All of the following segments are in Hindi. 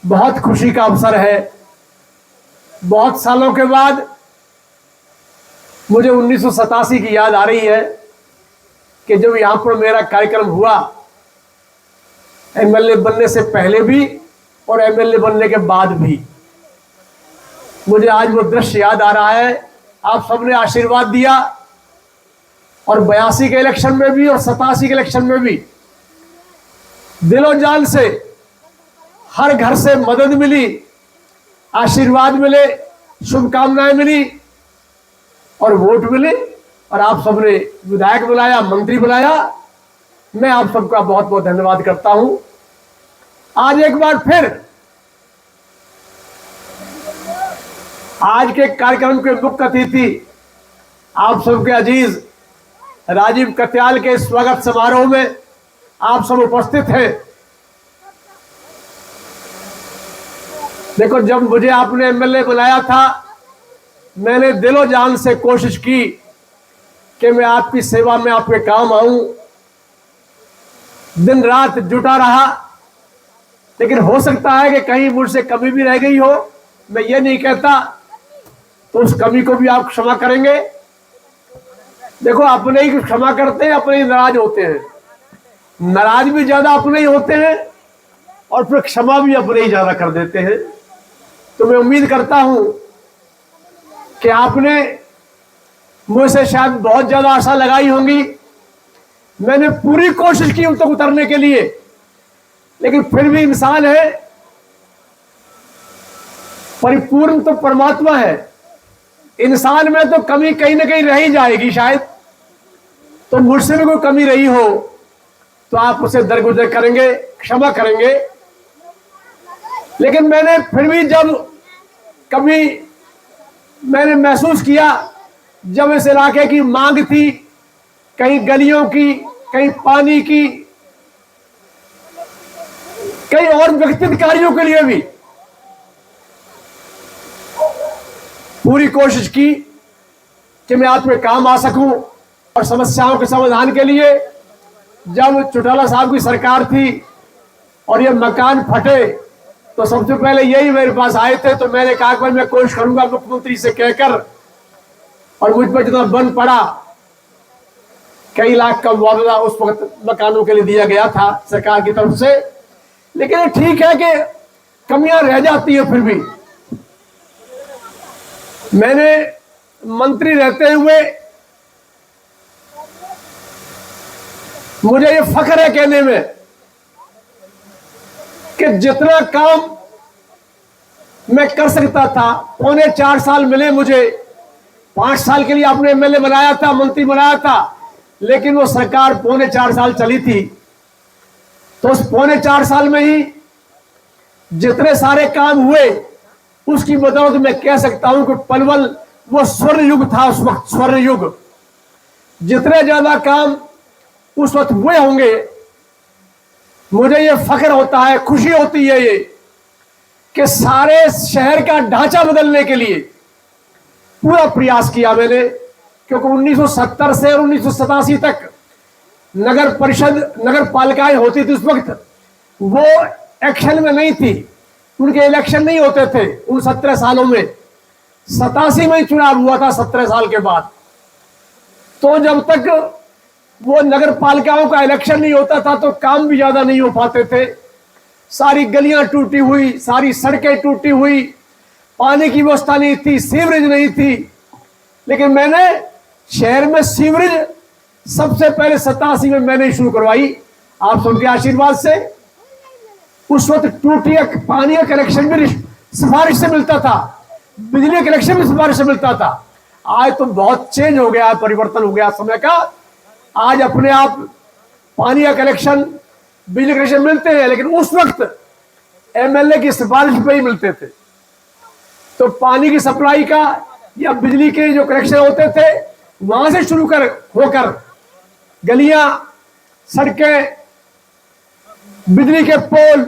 बहुत खुशी का अवसर है। बहुत सालों के बाद मुझे 1987 की याद आ रही है कि जब यहाँ पर मेरा कार्यक्रम हुआ, एमएलए बनने से पहले भी और एमएलए बनने के बाद भी। मुझे आज वो दृश्य याद आ रहा है। आप सबने आशीर्वाद दिया और 82 के इलेक्शन में भी और 87 के इलेक्शन में भी दिलो जान से हर घर से मदद मिली, आशीर्वाद मिले, शुभकामनाएं मिली और वोट मिले और आप सबने विधायक बुलाया, मंत्री बुलाया। मैं आप सबका बहुत बहुत धन्यवाद करता हूं। आज एक बार फिर आज के कार्यक्रम के मुख्य अतिथि आप सबके अजीज राजीव कत्याल के स्वागत समारोह में आप सब उपस्थित हैं। देखो, जब मुझे आपने एमएलए बुलाया था, मैंने दिलो जान से कोशिश की कि मैं आपकी सेवा में आपके काम आऊं। दिन रात जुटा रहा, लेकिन हो सकता है कि कहीं मुझसे कमी भी रह गई हो। मैं ये नहीं कहता, तो उस कमी को भी आप क्षमा करेंगे। देखो, अपने ही क्षमा करते हैं, अपने ही नाराज होते हैं। नाराज भी ज्यादा अपने ही होते हैं और फिर क्षमा भी अपने ही ज्यादा कर देते हैं। तो मैं उम्मीद करता हूं कि आपने मुझसे शायद बहुत ज्यादा आशा लगाई होंगी। मैंने पूरी कोशिश की उन तक उतरने के लिए, लेकिन फिर भी इंसान है, परिपूर्ण तो परमात्मा है। इंसान में तो कमी कहीं ना कहीं रह ही जाएगी शायद। तो मुझसे भी कोई कमी रही हो तो आप उसे दरगुजर करेंगे, क्षमा करेंगे। लेकिन मैंने फिर भी जब कभी मैंने महसूस किया, जब इस इलाके की मांग थी, कहीं गलियों की, कहीं पानी की, कई और व्यक्तिगत कार्यों के लिए भी पूरी कोशिश की कि मैं आपके काम आ सकूं और समस्याओं के समाधान के लिए। जब चौटाला साहब की सरकार थी और ये मकान फटे, तो सबसे पहले यही मेरे पास आए थे। तो मैंने कहा कि मैं कोशिश करूंगा मुख्यमंत्री से कहकर, और मुझ पर जितना बन पड़ा, कई लाख का मुआवजा उस वक्त मकानों के लिए दिया गया था सरकार की तरफ से। लेकिन ठीक है कि कमियां रह जाती है। फिर भी मैंने मंत्री रहते हुए मुझे ये फख्र है कहने में कि जितना काम मैं कर सकता था, 4.25 साल मिले मुझे। 5 साल के लिए आपने एमएलए बनाया था, मंत्री बनाया था, लेकिन वो सरकार 4.25 साल चली थी। तो उस 4.25 साल में ही जितने सारे काम हुए, उसकी बदौलत मैं कह सकता हूं कि पलवल वो स्वर्ण युग था। उस वक्त स्वर्ण युग, जितने ज्यादा काम उस वक्त हुए होंगे, मुझे ये फख्र होता है, खुशी होती है ये कि सारे शहर का ढांचा बदलने के लिए पूरा प्रयास किया मैंने। क्योंकि 1970 से और 1987 तक नगर परिषद, नगर पालिकाएं होती थी, उस वक्त वो एक्शन में नहीं थी, उनके इलेक्शन नहीं होते थे उन 17 सालों में। 87 में ही चुनाव हुआ था 17 साल के बाद। तो जब तक वो नगर पालिकाओं का इलेक्शन नहीं होता था तो काम भी ज्यादा नहीं हो पाते थे। सारी गलियां टूटी हुई, सारी सड़कें टूटी हुई, पानी की व्यवस्था नहीं थी, सीवरेज नहीं थी। लेकिन मैंने शहर में सीवरेज सबसे पहले 87 में मैंने शुरू करवाई, आप सबके आशीर्वाद से। उस वक्त टूटी पानी का कनेक्शन भी सिफारिश से मिलता था, बिजली का कनेक्शन भी सिफारिश से मिलता था। आज तो बहुत चेंज हो गया, परिवर्तन हो गया समय का। आज अपने आप पानी का कनेक्शन, बिजली कनेक्शन मिलते हैं, लेकिन उस वक्त एमएलए की सिफारिश पे ही मिलते थे। तो पानी की सप्लाई का या बिजली के जो कनेक्शन होते थे, वहां से शुरू होकर गलियां, सड़कें, बिजली के पोल,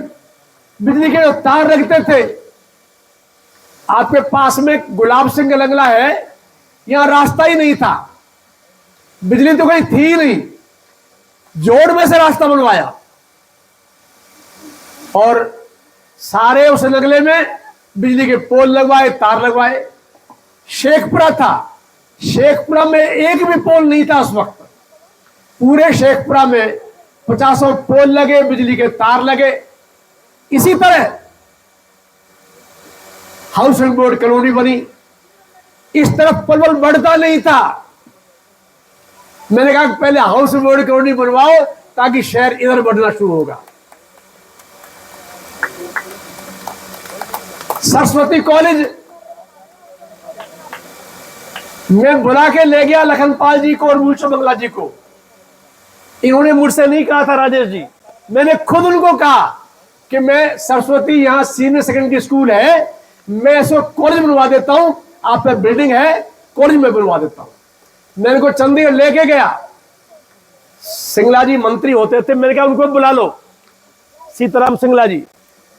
बिजली के जो तार लगते थे। आपके पास में गुलाब सिंह का लंगला है, यहां रास्ता ही नहीं था, बिजली तो कहीं थी ही नहीं, जोड़ में से रास्ता बनवाया। और सारे उस नगले में बिजली के पोल लगवाए, तार लगवाए। शेखपुरा था, शेखपुरा में एक भी पोल नहीं था उस वक्त। पूरे शेखपुरा में 50 पोल लगे, बिजली के तार लगे। इसी तरह हाउसिंग बोर्ड कॉलोनी बनी। इस तरफ पलवल बढ़ता नहीं था। मैंने कहा पहले हाउसिंग बोर्ड कॉलोनी बनवाओ ताकि शहर इधर बढ़ना शुरू होगा। सरस्वती कॉलेज मैं बुला के ले गया लखनपाल जी को और मूलचंद मंगला जी को। इन्होंने मुझसे नहीं कहा था राजेश जी, मैंने खुद उनको कहा कि मैं सरस्वती यहां सीनियर सेकेंडरी स्कूल है, मैं इसको कॉलेज बनवा देता हूं, आप पे बिल्डिंग है, कॉलेज में बनवा देता हूं। मैं इनको चंडीगढ़ लेके गया। सिंगला जी मंत्री होते थे, मैंने कहा उनको बुला लो, सीताराम सिंगला जी।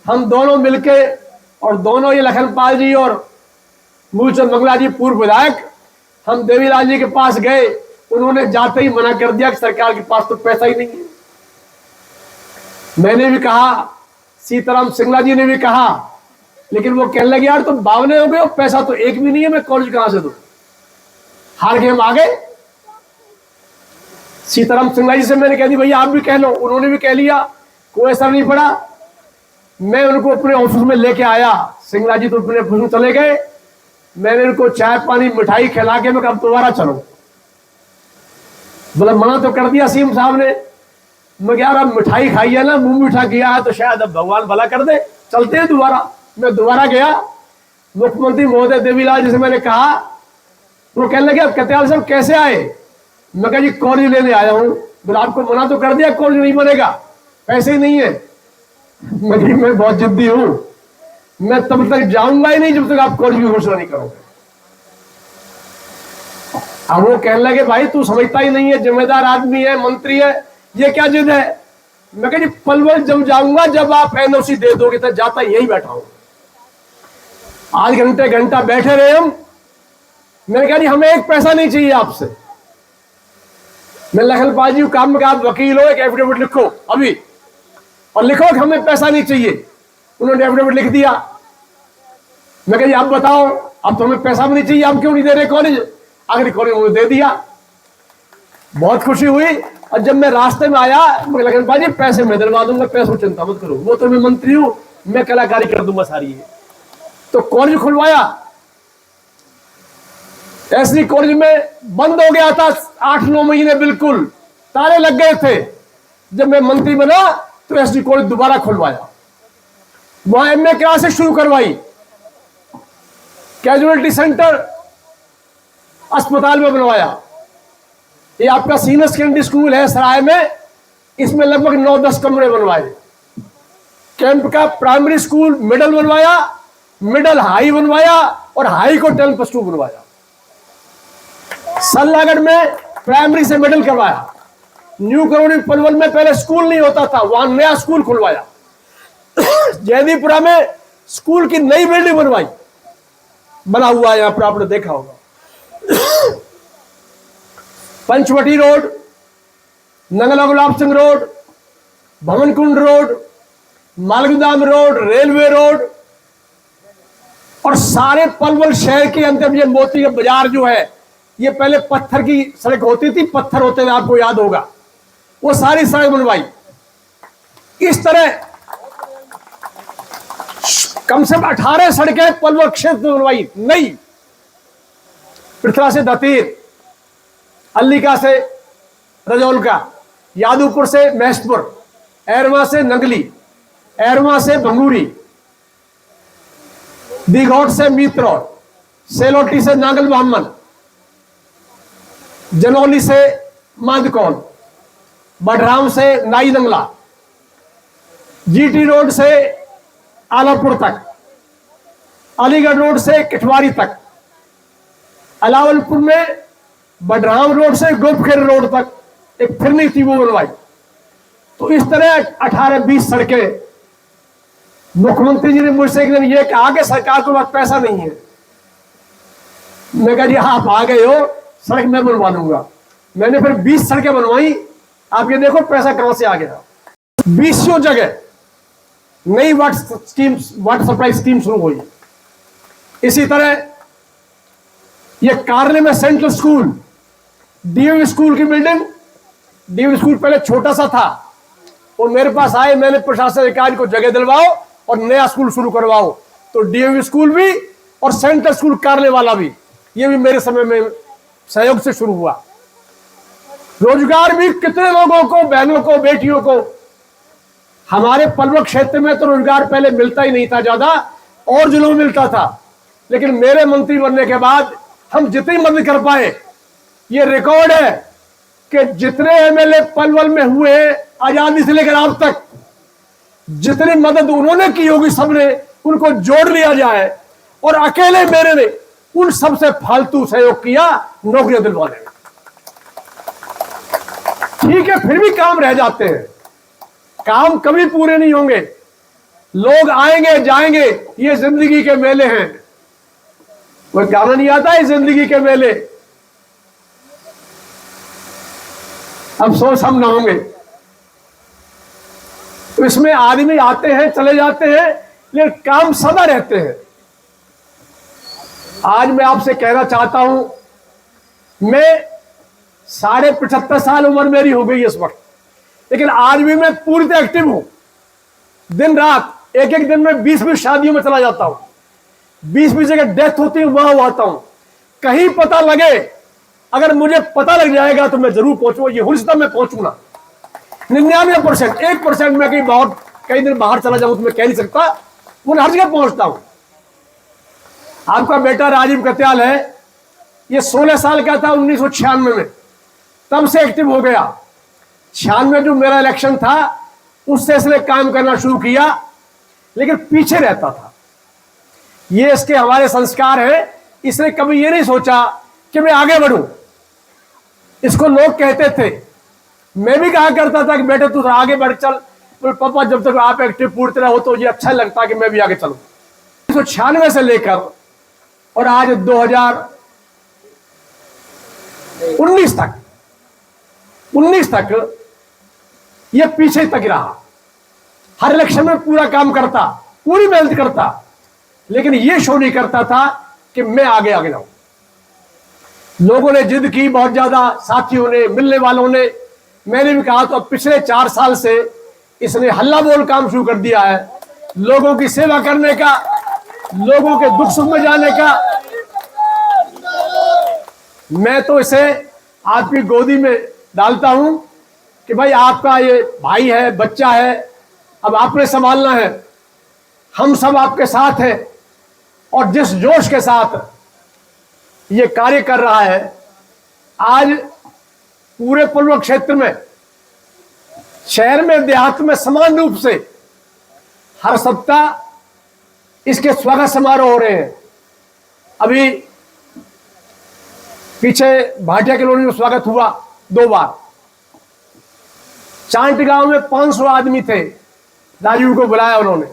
हम दोनों मिलके, और दोनों ये लखनपाल जी और मूलचंद मंगला जी पूर्व विधायक, हम देवीलाल जी के पास गए। उन्होंने जाते ही मना कर दिया कि सरकार के पास तो पैसा ही नहीं है। मैंने भी कहा, सीताराम सिंगला जी ने भी कहा, लेकिन वो कहने लगे यार तुम बावने हो गए हो, पैसा तो एक भी नहीं है, मैं कॉलेज कहां से दूं। हार के हम आ गए। सीताराम सिंगला जी से मैंने कह दी भैया आप भी कह लो, उन्होंने भी कह लिया, कोई असर नहीं पड़ा। मैं उनको अपने ऑफिस में लेके आया। सिंगला जी तो अपने ऑफिस में चले गए। मैंने उनको चाय पानी मिठाई खिला के मैं कहा दोबारा चलो। बोला मना तो कर दिया सीएम साहब ने। मैं यार अब मिठाई खाई है ना, मुंह मीठा किया है तो शायद अब भगवान भला कर दे, चलते हैं दोबारा। मैं दोबारा गया, मुख्यमंत्री महोदय देवीलाल जी से मैंने कहा। वो कहने लगे अब कत्याल साहब कैसे आए। मैं कहा जी कॉलेज लेने आया हूं। बोला आपको मना तो कर दिया कॉलेज नहीं बनेगा, पैसे ही नहीं है। मैं बहुत जिद्दी हूं, मैं तब तक जाऊंगा ही नहीं जब तक आप कॉलेज की घोषणा नहीं करोगे। अब वो कहने लगे भाई तू समझता ही नहीं है, जिम्मेदार आदमी है, मंत्री है, ये क्या जिद है। मैं कहा जी पलवल जब जाऊंगा जब आप एनओसी दे दोगे, तो जाता यही बैठा हूं। आज घंटे घंटा बैठे रहे हम। मैंने कहा जी हमें एक पैसा नहीं चाहिए आपसे। मैं लखनपाल जी को काम में कहा आप वकील हो, एक एफिडेविट लिखो अभी, और लिखो कि हमें पैसा नहीं चाहिए। उन्होंने एफिडेविट लिख दिया। मैं कहा जी आप बताओ, अब तो हमें पैसा भी नहीं चाहिए, आप क्यों नहीं दे रहे कॉलेज। आखिर कॉलेज उन्होंने दे दिया। बहुत खुशी हुई। और जब मैं रास्ते में आया, लखनपाल जी पैसे मैं दिलवा दूंगा, पैसों की चिंता मत करो, वो तो मैं मंत्री हूं, मैं कलाकारी कर दूंगा सारी। तो कॉलेज खुलवाया। एसडी कॉलेज में बंद हो गया था 8-9 महीने, बिल्कुल ताले लग गए थे। जब मैं मंत्री बना तो एसडी कॉलेज दोबारा खुलवाया। वहां एमए क्लासेस शुरू करवाई। कैजुअलिटी सेंटर अस्पताल में बनवाया। ये आपका सीनियर सेकेंडरी स्कूल है सराय में, इसमें लगभग 9-10 कमरे बनवाए। कैंप का प्राइमरी स्कूल मिडल बनवाया, मिडल हाई बनवाया, और हाई को 10+2 बनवाया। सल्लागढ़ में प्राइमरी से मिडिल करवाया। न्यू कॉलोनी पलवल में पहले स्कूल नहीं होता था, वहां नया स्कूल खुलवाया। जयदीपुरा में स्कूल की नई बिल्डिंग बनवाई, बना हुआ है यहां पर, आपने देखा होगा। Panchvati road, Nangla Gulab Singh road, Bhavankund road, Malgodam road, railway road, और सारे पलवल शहर के अंदर ये मोती का बाजार जो है, ये पहले पत्थर की सड़क होती थी, पत्थर होते थे, आपको याद होगा, वो सारी सड़क बनवाई। इस तरह कम से कम 18 सड़कें पलवल क्षेत्र में बनवाई नई। पृथ्वी से दतीर, अल्लिका से रजौल का, यादवपुर से महसपुर, एरवा से नंगली, एरवा से भंगूरी, दिघौट से मीत्रौर, सेलोटी से नागल मोहम्मद, जनौली से मांदकौल, बढ़राम से नाई नंगला, जीटी रोड से आलापुर तक, अलीगढ़ रोड से किठवारी तक, अलावलपुर में बढ़राम रोड से गोपखेर रोड तक एक फिरनी थी, वो बनवाई। तो इस तरह 18-20 सड़कें। मुख्यमंत्री जी ने मुझसे एक दिन ये कहा कि सरकार के पास पैसा नहीं है। मैं कहा जी आप आ गए हो, सड़क मैं बनवा लूंगा। मैंने फिर 20 सड़कें बनवाई। आप ये देखो पैसा कहां से आ गया। 20 जगह नई वाटर सप्लाई स्कीम शुरू हुई। इसी तरह ये कार्ले में सेंट्रल स्कूल, डीएवी स्कूल की बिल्डिंग, डीएवी स्कूल पहले छोटा सा था, वो मेरे पास आए, मैंने प्रशासन अधिकारी को जगह दिलवाओ और नया स्कूल शुरू करवाओ। तो डीएवी स्कूल भी और सेंट्रल स्कूल कार्ले वाला भी, ये भी मेरे समय में सहयोग से शुरू हुआ। रोजगार भी कितने लोगों को, बहनों को, बेटियों को, हमारे पलवल क्षेत्र में तो रोजगार पहले मिलता ही नहीं था, ज्यादा और जिलों में मिलता था, लेकिन मेरे मंत्री बनने के बाद हम जितनी मदद कर पाए, ये रिकॉर्ड है कि जितने एमएलए पलवल में हुए आजादी से लेकर अब तक, जितनी मदद उन्होंने की होगी सबने, उनको जोड़ लिया जाए, और अकेले मेरे ने उन सबसे फालतू सहयोग किया नौकरियां दिलवाने में। ठीक है, फिर भी काम रह जाते हैं, काम कभी पूरे नहीं होंगे, लोग आएंगे जाएंगे, ये जिंदगी के मेले हैं। कोई गाना नहीं आता है जिंदगी के मेले, अफसोस हम ना होंगे। तो इसमें आदमी आते हैं चले जाते हैं, लेकिन काम सदा रहते हैं। आज मैं आपसे कहना चाहता हूं, मैं 75.5 साल उम्र मेरी हो गई इस वक्त, लेकिन आज भी मैं पूरी तरह एक्टिव हूं। दिन रात, एक एक दिन में 20-20 शादियों में चला जाता हूं, 20-20 जगह डेथ होती है, वहां आता हूं। कहीं पता लगे, अगर मुझे पता लग जाएगा तो मैं जरूर पहुंचूंगा, ये हुल मैं पहुंचूंगा। 99%, 1% में कई दिन बाहर चला जाऊं तो मैं कह नहीं सकता, मैं हर जगह पहुंचता हूं। आपका बेटा राजीव कत्याल है, ये 16 साल का था 1996 में, तब से एक्टिव हो गया। 96 जो मेरा इलेक्शन था, उससे इसने काम करना शुरू किया, लेकिन पीछे रहता था। ये इसके हमारे संस्कार है, इसने कभी ये नहीं सोचा कि मैं आगे बढ़ूं। इसको लोग कहते थे, मैं भी कहा करता था कि बेटे तू आगे बढ़ चल, तो पापा जब तक आप एक्टिव पूरी तरह हो तो ये अच्छा लगता कि मैं भी आगे चलूं। 1996 से लेकर और आज 2019 तक ये पीछे तक रहा। हर इलेक्शन में पूरा काम करता, पूरी मेहनत करता, लेकिन ये शो नहीं करता था कि मैं आगे आगे जाऊं। लोगों ने जिद की बहुत ज्यादा, साथियों ने, मिलने वालों ने, मैंने भी कहा। तो पिछले 4 साल से इसने हल्ला बोल काम शुरू कर दिया है, लोगों की सेवा करने का, लोगों के दुख सुख में जाने का। मैं तो इसे आपकी गोदी में डालता हूं कि भाई आपका ये भाई है, बच्चा है, अब आपने संभालना है। हम सब आपके साथ हैं, और जिस जोश के साथ ये कार्य कर रहा है, आज पूरे पलवल क्षेत्र में, शहर में, देहात में समान रूप से हर सप्ताह इसके स्वागत समारोह हो रहे हैं। अभी पीछे भाटिया कॉलोनी में स्वागत हुआ 2 बार। चांट गांव में 500 आदमी थे, राजीव को बुलाया उन्होंने।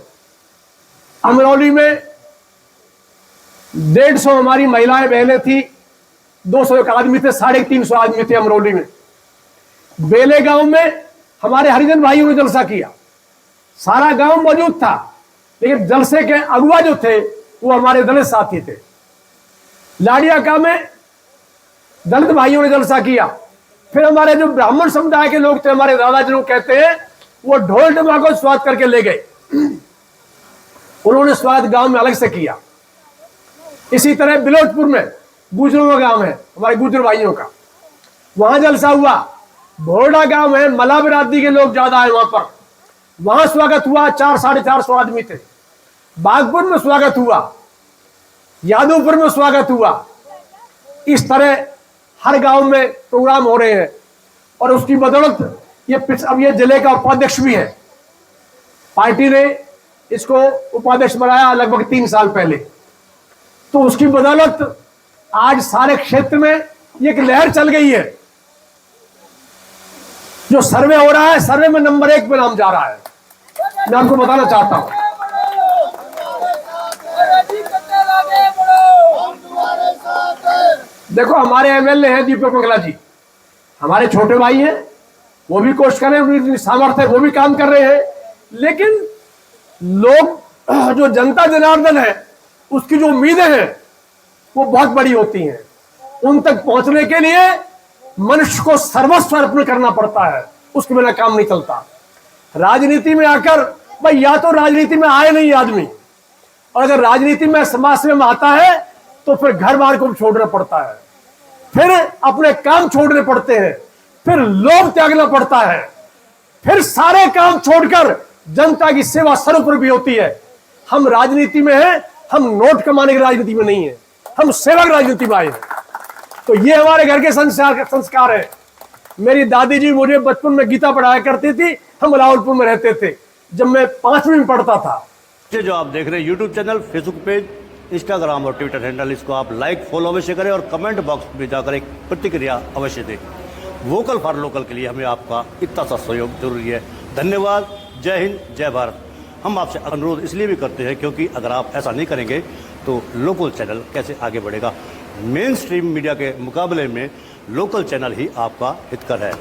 अमरौली में 150 हमारी महिलाएं बहनें थी, 201 आदमी थे, 350 आदमी थे अमरौली में। बेले गांव में हमारे हरिजन भाइयों ने जलसा किया, सारा गांव मौजूद था, लेकिन जलसे के अगुवा जो थे वो हमारे दलित साथी थे। लाडियाका में दलित भाइयों ने जलसा किया। फिर हमारे जो ब्राह्मण समुदाय के लोग थे, हमारे दादाजी लोग कहते हैं, वो ढोल ढमाको स्वागत करके ले गए। उन्होंने स्वागत गांव में अलग से किया। इसी तरह बिलोचपुर में गुजरों का गांव है, हमारे गुजर भाइयों का, वहां जलसा हुआ। भोरडा गांव है, मला बिरादरी के लोग ज्यादा है वहां पर, वहां स्वागत हुआ, 400-450 आदमी थे। बागपुर में स्वागत हुआ, यादवपुर में स्वागत हुआ। इस तरह हर गांव में प्रोग्राम हो रहे हैं, और उसकी बदौलत अब ये जिले का उपाध्यक्ष भी है। पार्टी ने इसको उपाध्यक्ष बनाया लगभग 3 साल पहले। तो उसकी बदौलत आज सारे क्षेत्र में एक लहर चल गई है। जो सर्वे हो रहा है, सर्वे में नंबर 1 पे नाम जा रहा है, मैं आपको बताना चाहता हूं। देखो, हमारे एमएलए हैं दीपक मंगला जी, हमारे छोटे भाई हैं, वो भी कोशिश कर रहे हैं, उनकी सामर्थ्य है, वो भी काम कर रहे हैं। लेकिन लोग जो जनता जनार्दन है उसकी जो उम्मीदें हैं वो बहुत बड़ी होती हैं। उन तक पहुंचने के लिए मनुष्य को सर्वस्व अर्पण करना पड़ता है, उसके बिना काम नहीं चलता। राजनीति में आकर भाई या तो राजनीति में आए नहीं आदमी, और अगर राजनीति में समाज सेवा में आता है तो फिर घर बार को छोड़ना पड़ता है, फिर अपने काम छोड़ने पड़ते हैं, फिर लोभ त्यागना पड़ता है, फिर सारे काम छोड़कर जनता की सेवा सर्वोपरि भी होती है। हम राजनीति में हैं, हम नोट कमाने की राजनीति में नहीं है, हम सेवा की राजनीति में आए हैं। तो ये हमारे घर के संस्कार है। मेरी दादी जी मुझे बचपन में गीता पढ़ाया करती थी, हम रावलपुर में रहते थे जब मैं 5वीं में पढ़ता था। जो आप देख रहे हैं YouTube channel, Facebook page, Instagram और ट्विटर हैंडल, इसको आप लाइक फॉलो अवश्य करें और कमेंट बॉक्स में जाकर एक प्रतिक्रिया अवश्य दें। वोकल फॉर लोकल के लिए हमें आपका इतना सा सहयोग जरूरी है। धन्यवाद। जय हिंद, जय भारत। हम आपसे अनुरोध इसलिए भी करते हैं क्योंकि अगर आप ऐसा नहीं करेंगे तो लोकल चैनल कैसे आगे बढ़ेगा। मेन स्ट्रीम मीडिया के मुकाबले में लोकल चैनल ही आपका हितकर है।